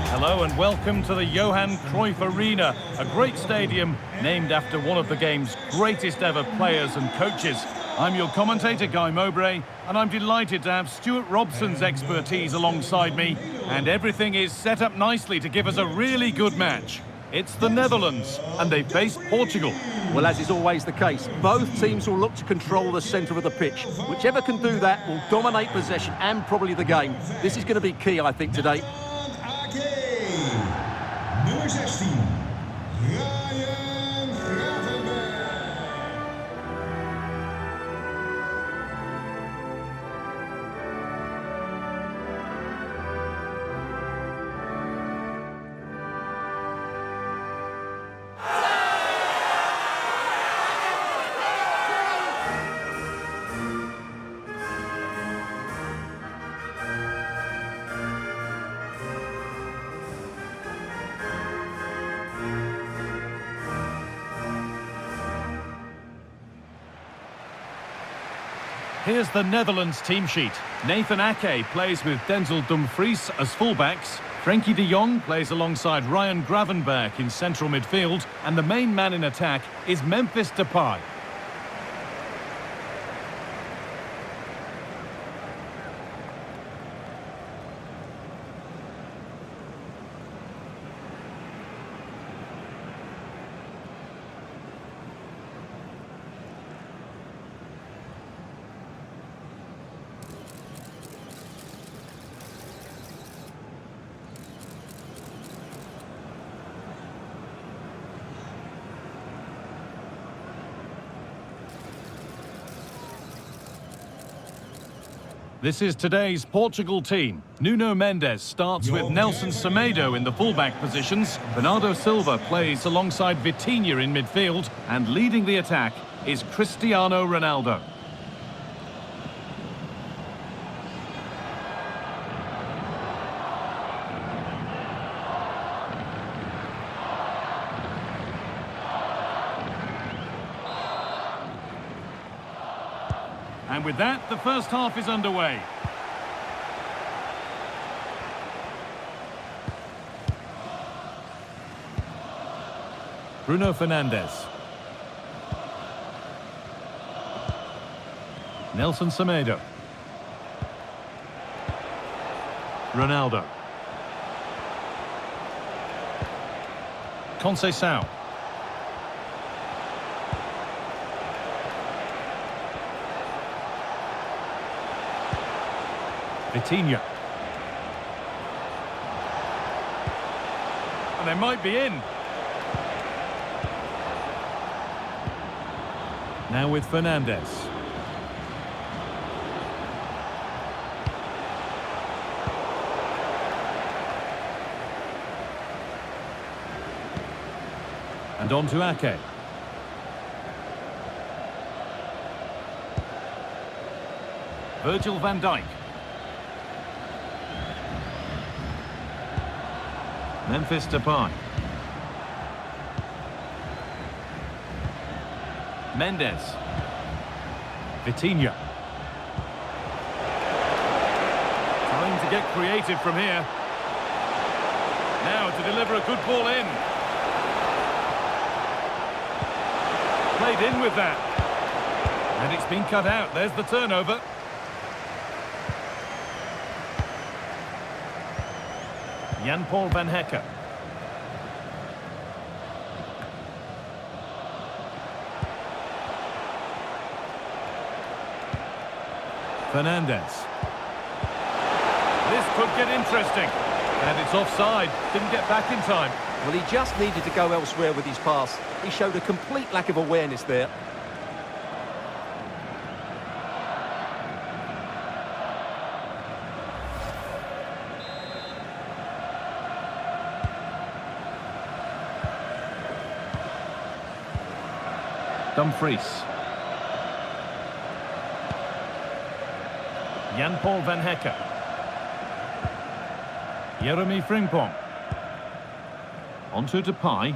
Hello and welcome to the Johan Cruyff Arena, a great stadium named after one of the game's greatest ever players and coaches. I'm your commentator, Guy Mowbray, and I'm delighted to have Stuart Robson's expertise alongside me, and everything is set up nicely to give us a really good match. It's the Netherlands, and they face Portugal. Well, as is always the case, both teams will look to control the centre of the pitch. Whichever can do that will dominate possession and probably the game. This is going to be key, I think, today. Nummer 16, Here's the Netherlands team sheet. Nathan Ake plays with Denzel Dumfries as fullbacks. Frenkie de Jong plays alongside Ryan Gravenberch in central midfield. And the main man in attack is Memphis Depay. This is today's Portugal team. Nuno Mendes starts with Nelson Semedo in the fullback positions. Bernardo Silva plays alongside Vitinha in midfield. And leading the attack is Cristiano Ronaldo. And with that, the first half is underway. Bruno Fernandes. Nelson Semedo. Ronaldo. Conceição. Vitinha. And they might be in. Now with Fernandes. And on to Ake. Virgil van Dijk. Memphis Depay. Mendes. Vitinha. Trying to get creative from here. Now to deliver a good ball in. Played in with that. And it's been cut out. There's the turnover. Jan-Paul van Hecke. Fernandes. This could get interesting. And it's offside. Didn't get back in time. Well, he just needed to go elsewhere with his pass. He showed a complete lack of awareness there. Dumfries. Jan-Paul van Hecke. Jeremy Frimpong. Onto Depay.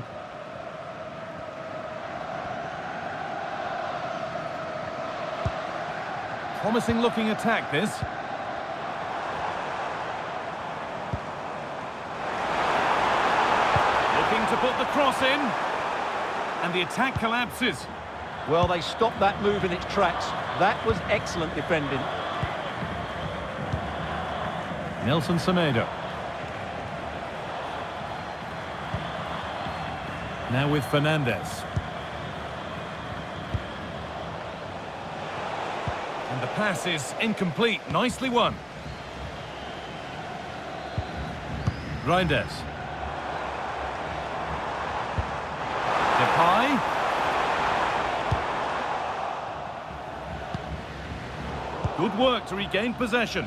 Promising looking attack, this. the cross in. And the attack collapses. Well, they stopped that move in its tracks. That was excellent defending. Nelson Semedo. Now with Fernandez. And the pass is incomplete. Nicely won. Reinders. Depay. Good work to regain possession.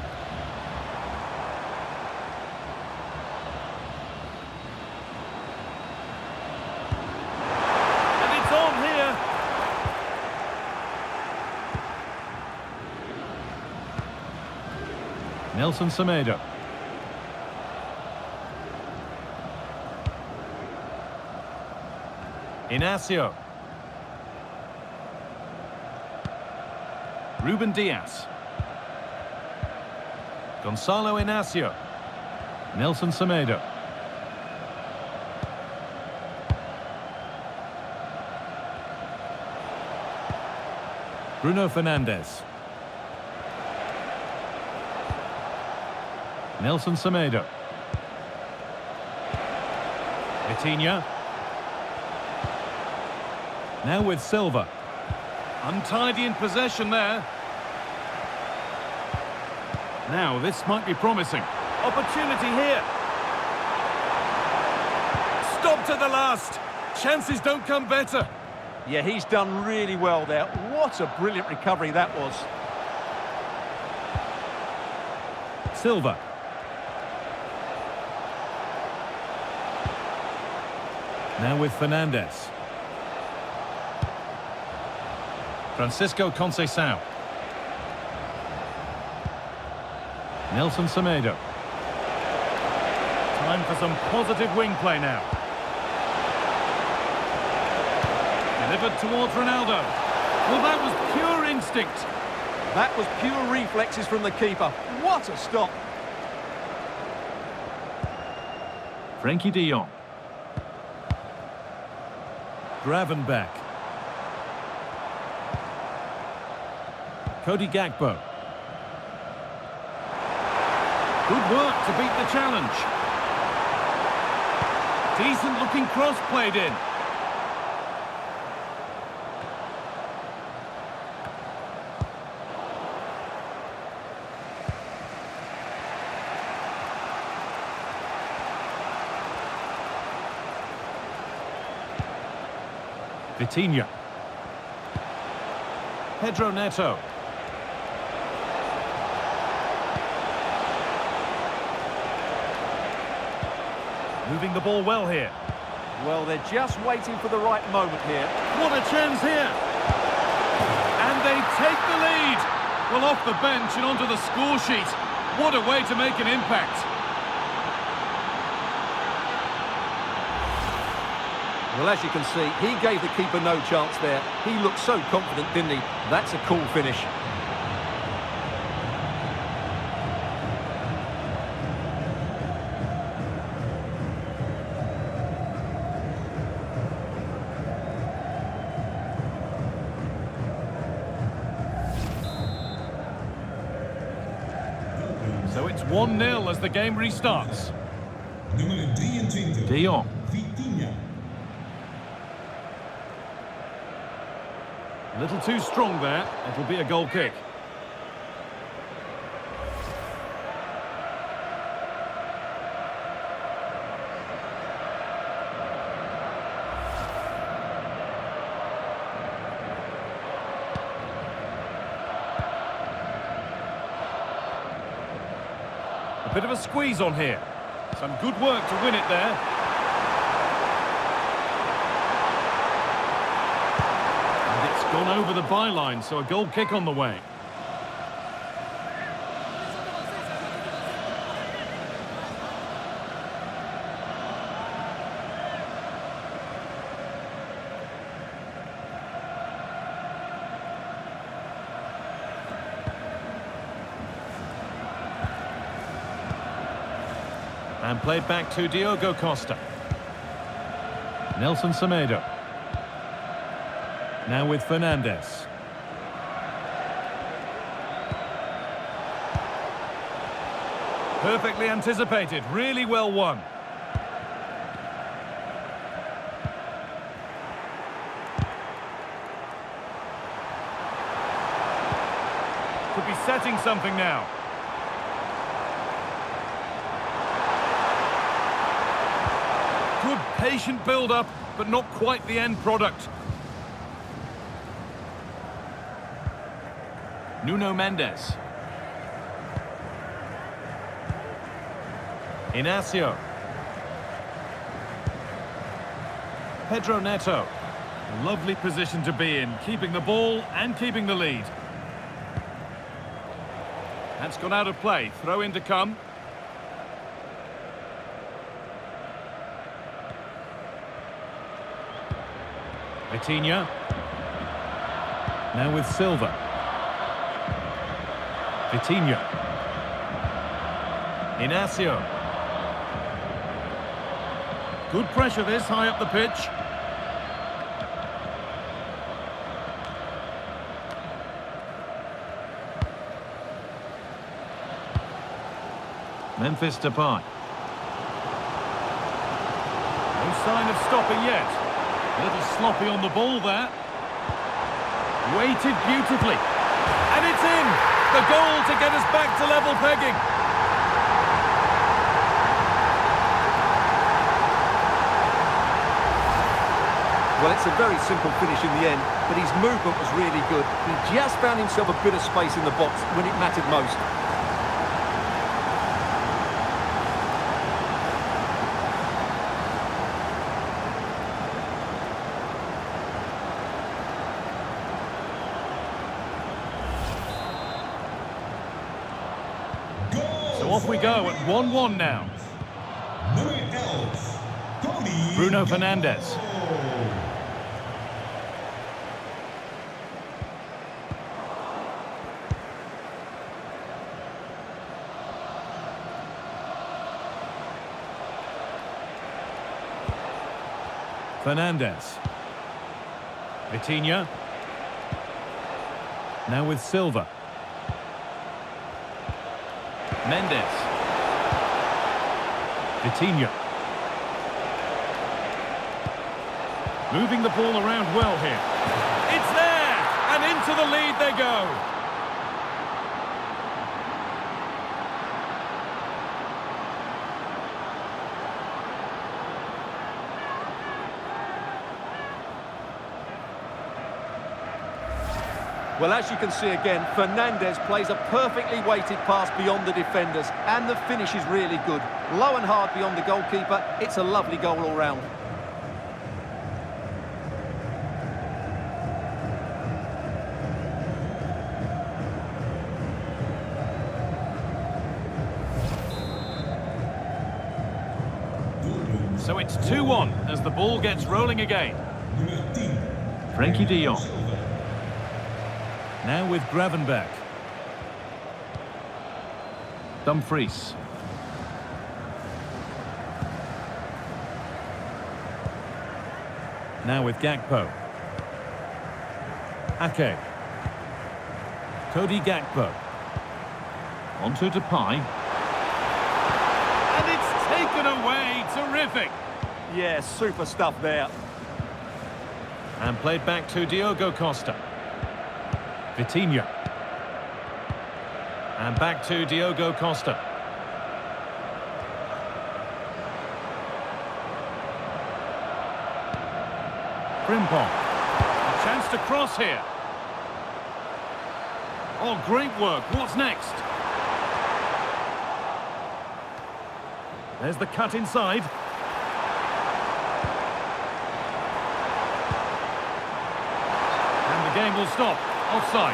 And it's on here. Nelson Semedo. Inacio. Ruben Diaz. Gonzalo Inacio. Nelson Semedo. Bruno Fernandes. Nelson Semedo. Vitinha. Now with Silva. Untidy in possession there. Now, this might be promising. Opportunity here. Stop to the last. Chances don't come better. Yeah, he's done really well there. What a brilliant recovery that was. Silva. Now with Fernandes. Francisco Conceição. Nelson Semedo. Time for some positive wing play now. Delivered towards Ronaldo. Well, that was pure instinct. That was pure reflexes from the keeper. What a stop. Frenkie de Jong. Gravenberch. Cody Gakpo. Good work to beat the challenge. Decent looking cross played in. Vitinha. Pedro Neto. Moving the ball well here. Well, they're just waiting for the right moment here. What a chance here. And they take the lead. Well, off the bench and onto the score sheet. What a way to make an impact. Well, as you can see, he gave the keeper no chance there. He looked so confident, didn't he? That's a cool finish. So it's 1-0 as the game restarts. Número 23. De Jong. Vitinha. A little too strong there. It'll be a goal kick. A bit of a squeeze on here. Some good work to win it there. And it's gone over the byline, so a goal kick on the way. And played back to Diogo Costa. Nelson Semedo. Now with Fernandes. Perfectly anticipated, really well won. Could be setting something now. Good patient build-up, but not quite the end product. Nuno Mendes. Inacio. Pedro Neto. Lovely position to be in, keeping the ball and keeping the lead. That's gone out of play. Throw in to come. Vitinha. Now with Silva. Vitinha. Inacio. Good pressure this, high up the pitch. Memphis Depay. No sign of stopping yet. A little sloppy on the ball there. Weighted beautifully. And it's in! The goal to get us back to level pegging. Well, it's a very simple finish in the end, but his movement was really good. He just found himself a bit of space in the box when it mattered most. So off we go at 1-1 now. Nummer 11, Cody. Bruno Fernandes. Fernandes. Vitinha. Now with Silva. Mendes. Vitinha. Moving the ball around well here. It's there! And into the lead they go. Well, as you can see again, Fernandes plays a perfectly weighted pass beyond the defenders, and the finish is really good. Low and hard beyond the goalkeeper. It's a lovely goal all round. So it's 2-1 as the ball gets rolling again. Nummer 10. Frankie de Jong. Now with Gravenberch. Dumfries. Now with Gakpo. Ake. Cody Gakpo. Onto Depay. And it's taken away. Terrific. Yeah, super stuff there. And played back to Diogo Costa. Vitinha. And back to Diogo Costa. Frimpong. A chance to cross here. Oh, great work. What's next? There's the cut inside. And the game will stop. Offside.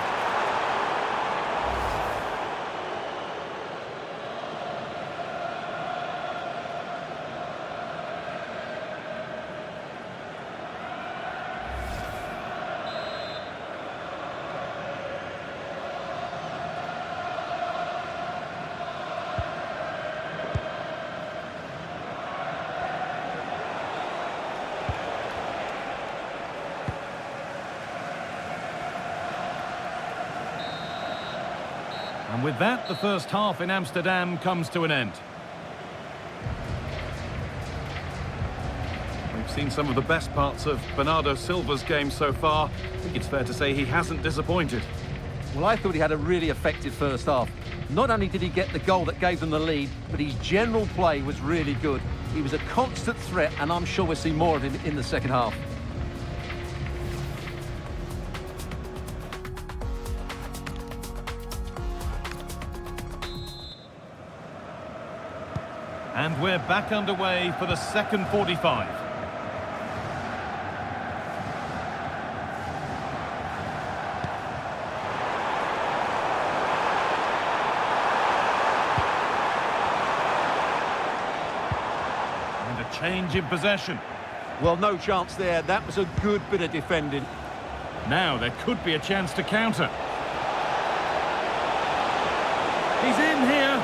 And with that, the first half in Amsterdam comes to an end. We've seen some of the best parts of Bernardo Silva's game so far. I think it's fair to say he hasn't disappointed. Well, I thought he had a really effective first half. Not only did he get the goal that gave them the lead, but his general play was really good. He was a constant threat, and I'm sure we'll see more of him in the second half. And we're back underway for the second 45. And a change in possession. Well, no chance there. That was a good bit of defending. Now there could be a chance to counter. He's in here.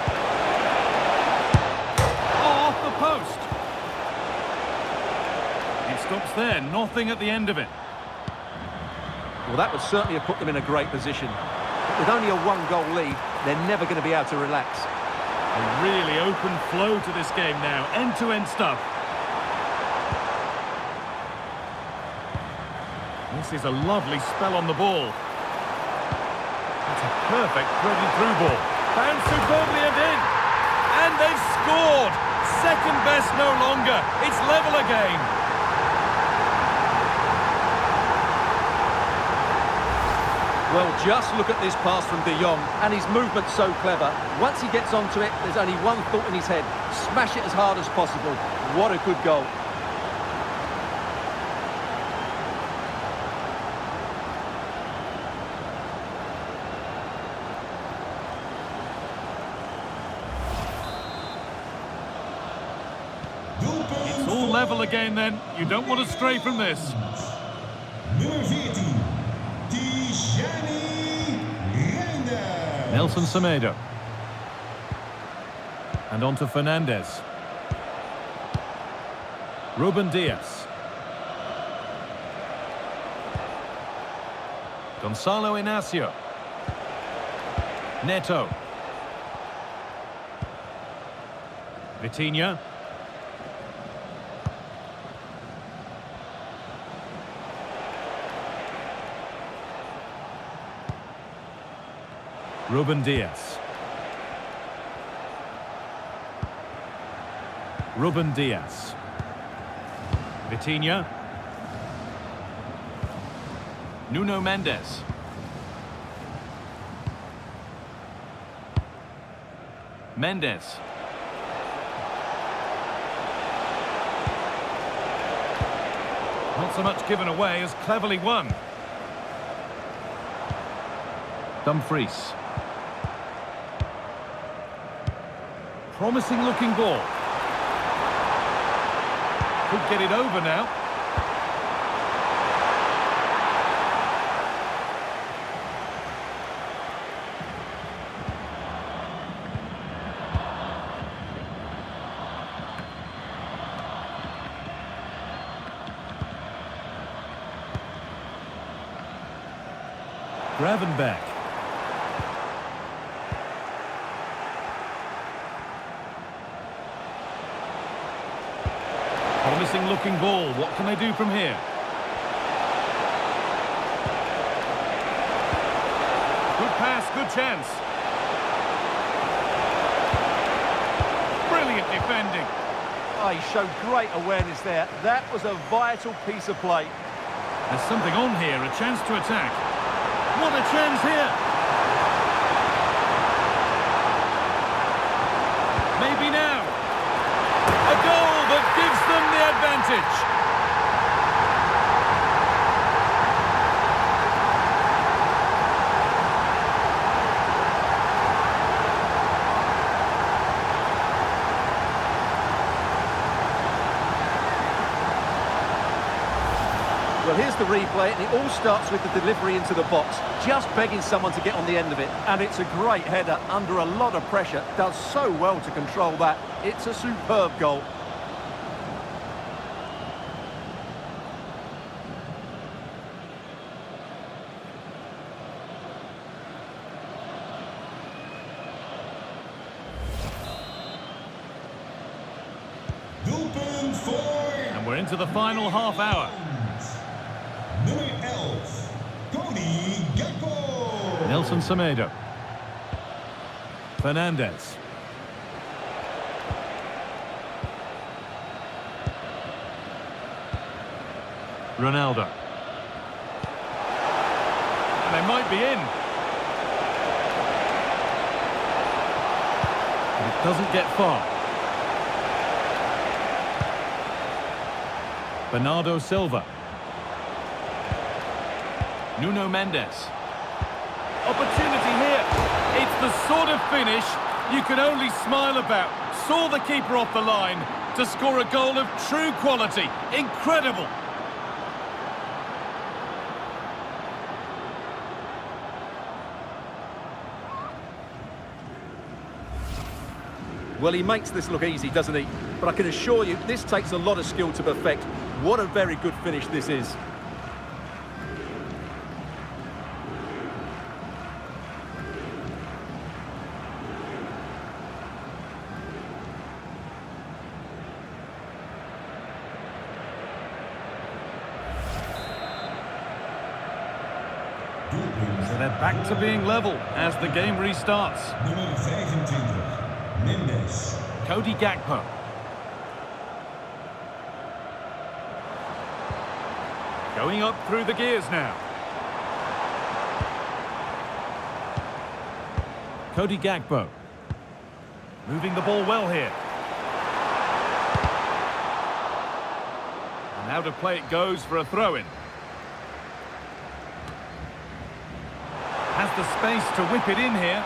Off the post. It stops there, nothing at the end of it. Well, that would certainly have put them in a great position. But with only a one-goal lead, they're never going to be able to relax. A really open flow to this game now, end-to-end stuff. This is a lovely spell on the ball. That's a perfect threaded through ball. Found superbly and in. And they've scored. Second best no longer. It's level again. Well, just look at this pass from De Jong, and his movement's so clever. Once he gets onto it, there's only one thought in his head. Smash it as hard as possible. What a good goal. It's all level again then. You don't want to stray from this. Nummer 14, Nelson Semedo. And on to Fernandez. Ruben Diaz. Gonzalo Inacio. Neto. Vitinha. Ruben Diaz. Ruben Diaz. Vitinha. Nuno Mendes. Mendes. Not so much given away as cleverly won. Dumfries. Promising looking ball. Could get it over now. Gravenberch. Promising looking ball. What can they do from here? Good pass, good chance. Brilliant defending. Oh, he showed great awareness there. That was a vital piece of play. There's something on here, a chance to attack. What a chance here. Maybe now. A goal that gives them the advantage. Well, here's the replay, and it all starts with the delivery into the box, just begging someone to get on the end of it. And it's a great header under a lot of pressure. Does so well to control that. It's a superb goal. And we're into the final half hour. Nummer 11, Cody Gakpo. Nelson Semedo. Fernandez. Ronaldo. And they might be in. But it doesn't get far. Bernardo Silva. Nuno Mendes. Opportunity here. It's the sort of finish you can only smile about. Saw the keeper off the line to score a goal of true quality. Incredible. Well, he makes this look easy, doesn't he? But I can assure you, this takes a lot of skill to perfect. What a very good finish this is. So they're back to being level as the game restarts. Nummer 25, Mendes. Cody Gakpo. Going up through the gears now. Cody Gakpo. Moving the ball well here. And out of play it goes for a throw-in. Has the space to whip it in here.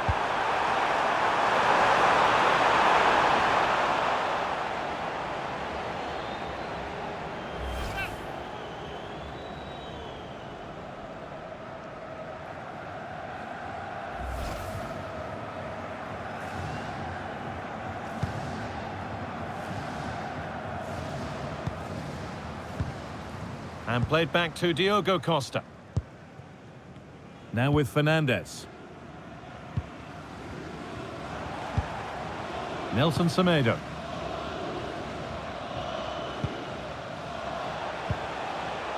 And played back to Diogo Costa. Now with Fernandez. Nelson Semedo.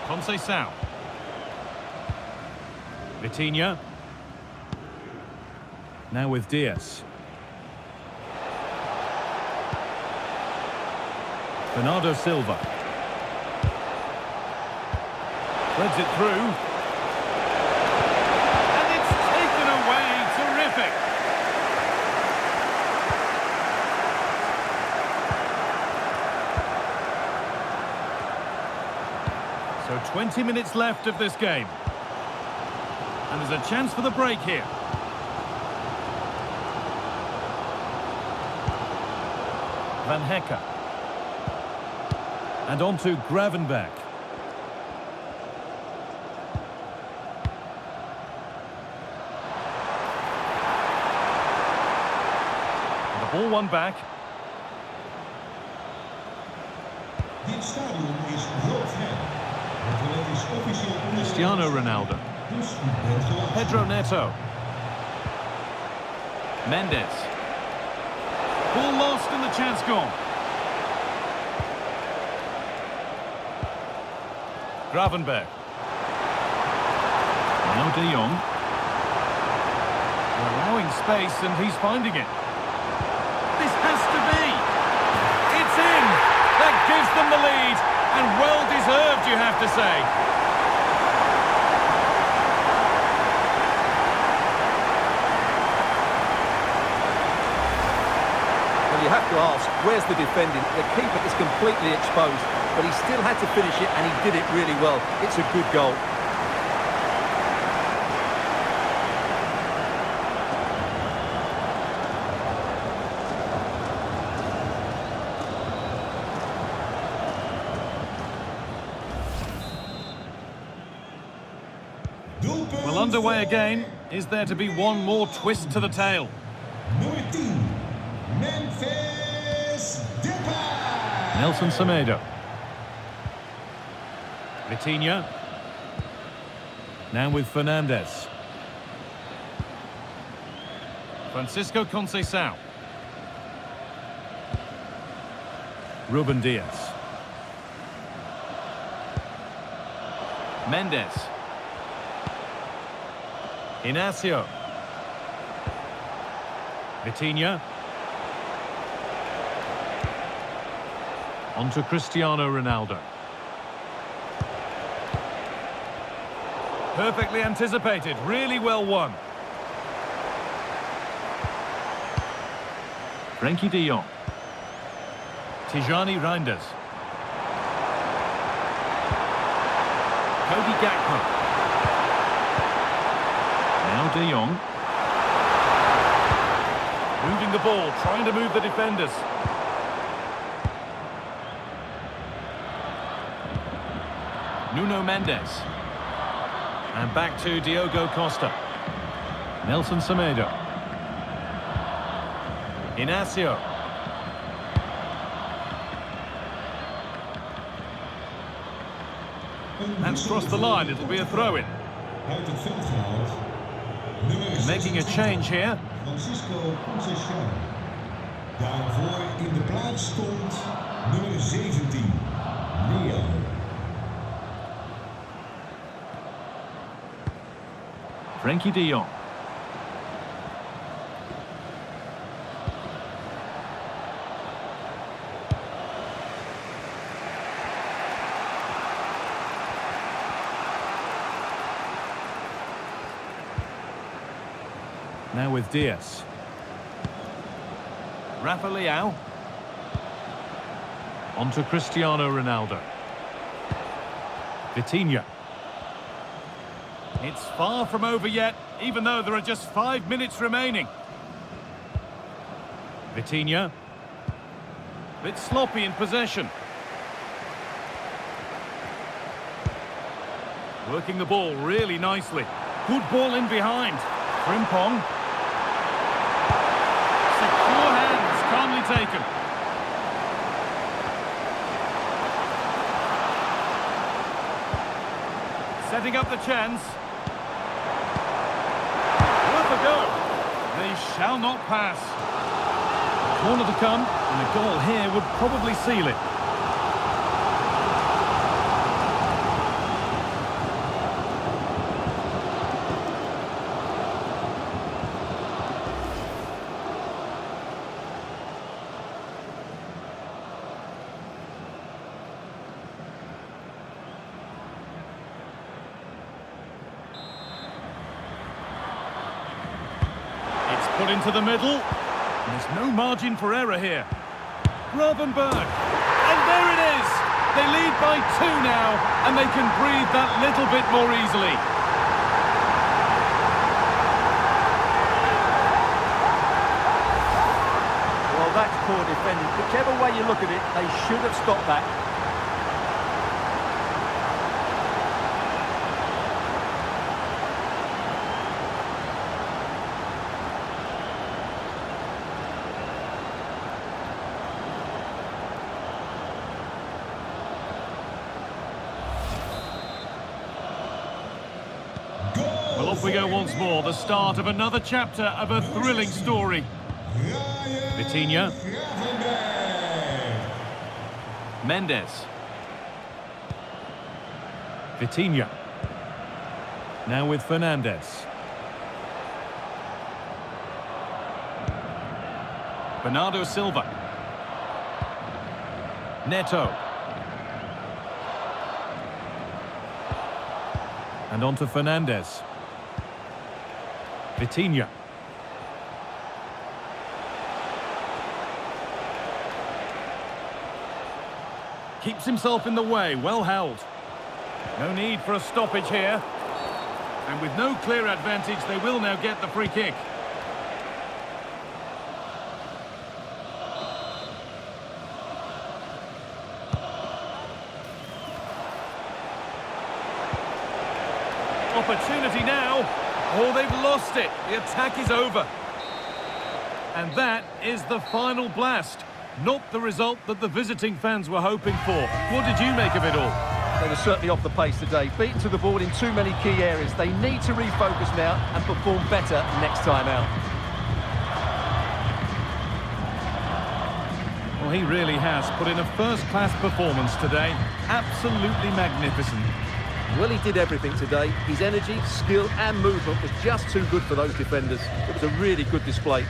Conceição. Vitinha. Now with Diaz. Bernardo Silva. Threads it through. And it's taken away. Terrific. So 20 minutes left of this game. And there's a chance for the break here. Van Hecker. And on to Gravenberch. Ball one back. Dit stadion is rood-geel. Het toilet is officieel Cristiano Ronaldo. Dus u bent gewacht. Pedro Neto. Mendes. Ball lost and the chance gone. Gravenberch. Now De Jong. They're allowing space and he's finding it. This has to be. It's in. That gives them the lead. And well deserved, you have to say. Well, you have to ask, where's the defending? The keeper is completely exposed, but he still had to finish it, and he did it really well. It's a good goal. Well, underway again. Is there to be one more twist to the tale? Nummer 10, Memphis Depay. Nelson Semedo. Vitinha. Now with Fernandez. Francisco Conceição. Ruben Diaz. Mendes. Inacio. Vitinha. On to Cristiano Ronaldo. Perfectly anticipated, really well won. Frenkie de Jong. Tijani Reinders. Cody Gakpo. Now de Jong. Moving the ball, trying to move the defenders. Nuno Mendes. And back to Diogo Costa. Nelson Semedo. Inacio. That's crossed the line, it'll be a throw-in. Uit het veld gehaald. Making a change here. Francisco Conceição. Daarvoor in de plaats stond nummer 17, Leo. Frenkie de Jong. Now with Diaz. Rafa Leao. On to Cristiano Ronaldo. Vitinha. It's far from over yet, even though there are just 5 minutes remaining. Vitinha. Bit sloppy in possession. Working the ball really nicely. Good ball in behind. Frimpong. Secure hands, calmly taken. Setting up the chance. Worth a go. They shall not pass. Corner to come, and a goal here would probably seal it. Put into the middle. There's no margin for error here. Gravenberg. And there it is! They lead by 2 now, and they can breathe that little bit more easily. Well, that's poor defending. Whichever way you look at it, they should have stopped that. Well, off we go once more, the start of another chapter of a thrilling story. Vitinha. Mendes. Vitinha. Now with Fernandes. Bernardo Silva. Neto. And on to Fernandes. Vitinha. Keeps himself in the way, well held. No need for a stoppage here. And with no clear advantage, they will now get the free kick. Opportunity now. Oh, they've lost it. The attack is over. And that is the final blast. Not the result that the visiting fans were hoping for. What did you make of it all? They were certainly off the pace today. Beaten to the ball in too many key areas. They need to refocus now and perform better next time out. Well, he really has put in a first-class performance today. Absolutely magnificent. Well, he did everything today. His energy, skill and movement was just too good for those defenders. It was a really good display.